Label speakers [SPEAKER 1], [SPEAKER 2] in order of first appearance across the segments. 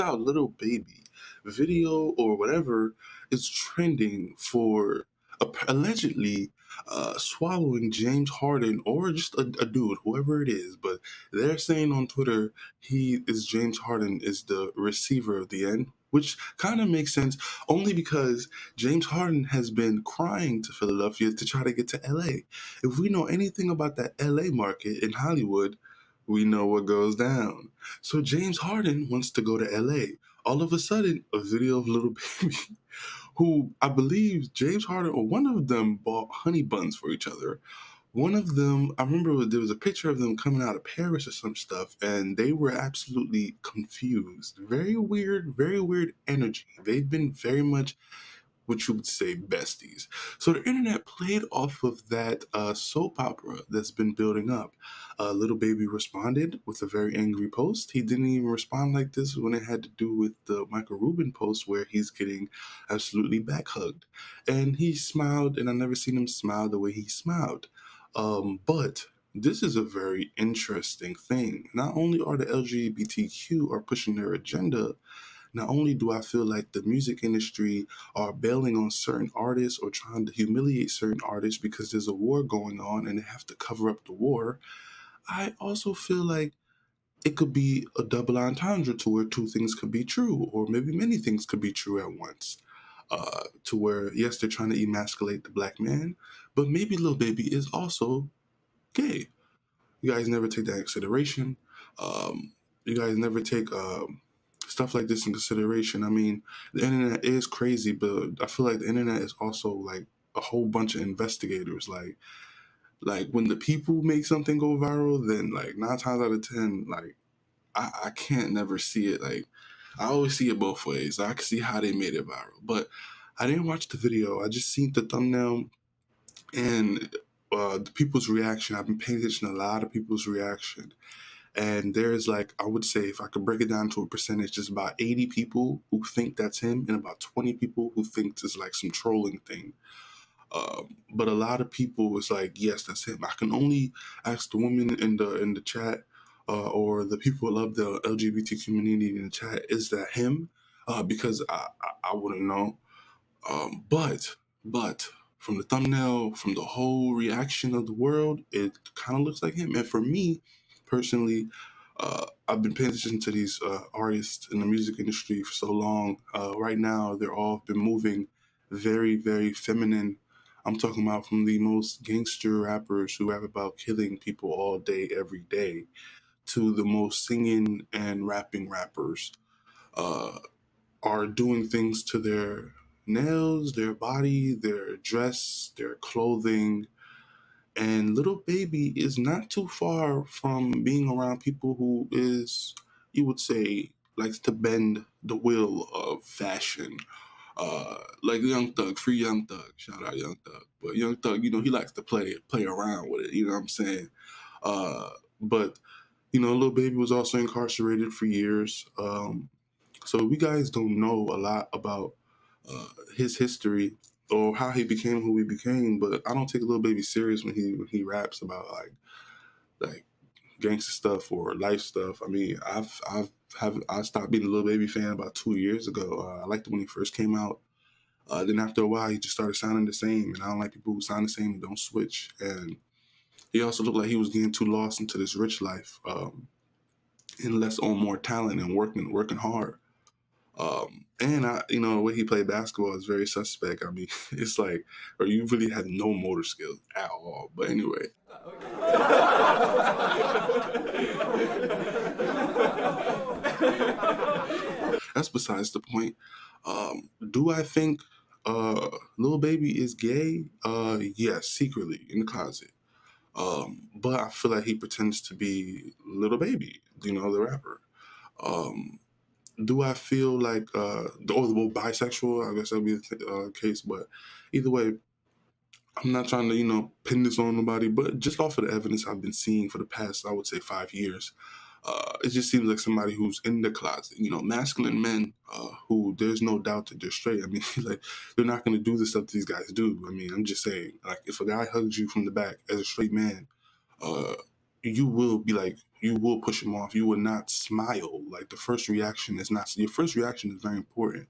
[SPEAKER 1] out little baby video or whatever is trending for allegedly swallowing James Harden or just a dude, whoever it is. But they're saying on Twitter James Harden is the receiver of the end, which kind of makes sense only because James Harden has been crying to Philadelphia to try to get to LA. If we know anything about that LA market in Hollywood, we know what goes down. So James Harden wants to go to LA. All of a sudden, a video of little baby who I believe James Harden or one of them bought honey buns for each other. One of them, I remember there was a picture of them coming out of Paris or some stuff, and they were absolutely confused. Very weird energy. They've been very much what you would say besties. So the internet played off of that soap opera that's been building up. Little Baby responded with a very angry post. He didn't even respond like this when it had to do with the Michael Rubin post where he's getting absolutely back hugged. And he smiled, and I never seen him smile the way he smiled. But this is a very interesting thing. Not only are the LGBTQ are pushing their agenda, not only do I feel like the music industry are bailing on certain artists or trying to humiliate certain artists because there's a war going on and they have to cover up the war, I also feel like it could be a double entendre to where two things could be true, or maybe many things could be true at once. To where, yes, they're trying to emasculate the black man, but maybe Lil Baby is also gay. You guys never take that in consideration. You guys never take stuff like this in consideration. I mean, the internet is crazy, but I feel like the internet is also like a whole bunch of investigators. Like when the people make something go viral, then like 9 times out of 10, like I can't never see it. Like I always see it both ways. I can see how they made it viral, but I didn't watch the video. I just seen the thumbnail and the people's reaction. I've been paying attention to a lot of people's reaction. And there's like, I would say, if I could break it down to a percentage, just about 80 people who think that's him and about 20 people who think it's like some trolling thing. But a lot of people is like, yes, that's him. I can only ask the women in the chat or the people who love the LGBT community in the chat, is that him? Because I wouldn't know. But from the thumbnail, from the whole reaction of the world, it kind of looks like him. And for me, personally, I've been paying attention to these artists in the music industry for so long. Right now, they're all been moving very feminine. I'm talking about from the most gangster rappers who rap about killing people all day, every day, to the most singing and rapping rappers. Uh, are doing things to their nails, their body, their dress, their clothing. And Little Baby is not too far from being around people who is, you would say, likes to bend the wheel of fashion. Like Young Thug, free Young Thug, shout out Young Thug. But Young Thug, he likes to play around with it, you know what I'm saying? But Lil Baby was also incarcerated for years. So we guys don't know a lot about his history or how he became who he became. But I don't take Lil Baby serious when he raps about like gangster stuff or life stuff. I mean, I stopped being a Lil Baby fan about 2 years ago. I liked it when he first came out. Then after a while, he just started sounding the same, and I don't like people who sound the same and don't switch. And he also looked like he was getting too lost into this rich life, and less on more talent and working hard. And the way he played basketball is very suspect. I mean, it's like, or you really have no motor skills at all. But anyway, that's besides the point. Do I think Lil Baby is gay? Yes, secretly in the closet. But I feel like he pretends to be Little Baby, the rapper. Um, do I feel like bisexual? I guess that'd be the case. But either way, I'm not trying to pin this on nobody. But just off of the evidence I've been seeing for the past, I would say 5 years, it just seems like somebody who's in the closet. Masculine men who there's no doubt that they're straight. I mean, like they're not going to do the stuff these guys do. I mean, I'm just saying, like if a guy hugs you from the back as a straight man. Uh, you will be like, you will push them off. You will not smile. Like the first reaction is not, your first reaction is very important.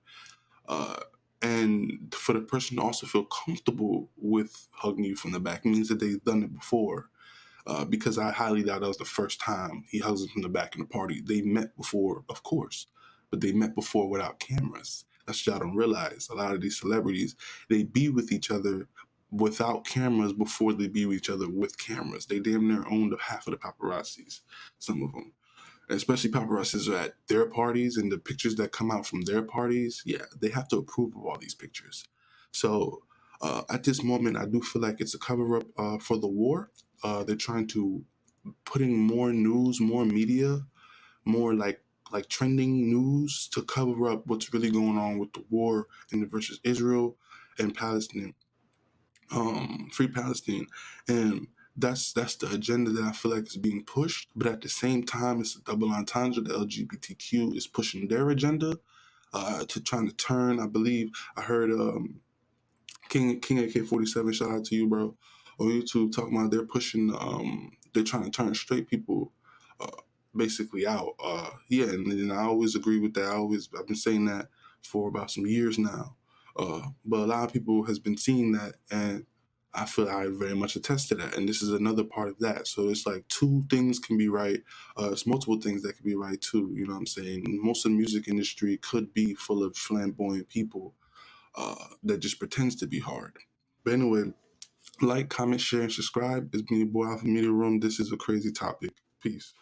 [SPEAKER 1] Uh, and for the person to also feel comfortable with hugging you from the back means that they've done it before. Because I highly doubt that was the first time he hugs him from the back in the party. They met before, of course, but they met before without cameras. That's what y'all don't realize. A lot of these celebrities, they be with each other without cameras before they be with each other with cameras. They damn near own half of the paparazzis, some of them. Especially paparazzis are at their parties, and the pictures that come out from their parties, yeah, they have to approve of all these pictures. So at this moment, I do feel like it's a cover up for the war. They're trying to putting more news, more media, more like trending news to cover up what's really going on with the war in the versus Israel and Palestine, free Palestine, and that's the agenda that I feel like is being pushed. But at the same time, it's a double entendre. The LGBTQ is pushing their agenda to trying to turn. I believe I heard King AK-47, shout out to you, bro, on YouTube, talking about they're pushing, they're trying to turn straight people uh, basically out. Yeah, and I always agree with that. I've been saying that for about some years now. But a lot of people has been seeing that, and I feel I very much attest to that. And this is another part of that. So it's like two things can be right. It's multiple things that can be right too. You know what I'm saying? Most of the music industry could be full of flamboyant people that just pretends to be hard. But anyway, like, comment, share, and subscribe. It's been your boy Alphamediaroom. This is a crazy topic. Peace.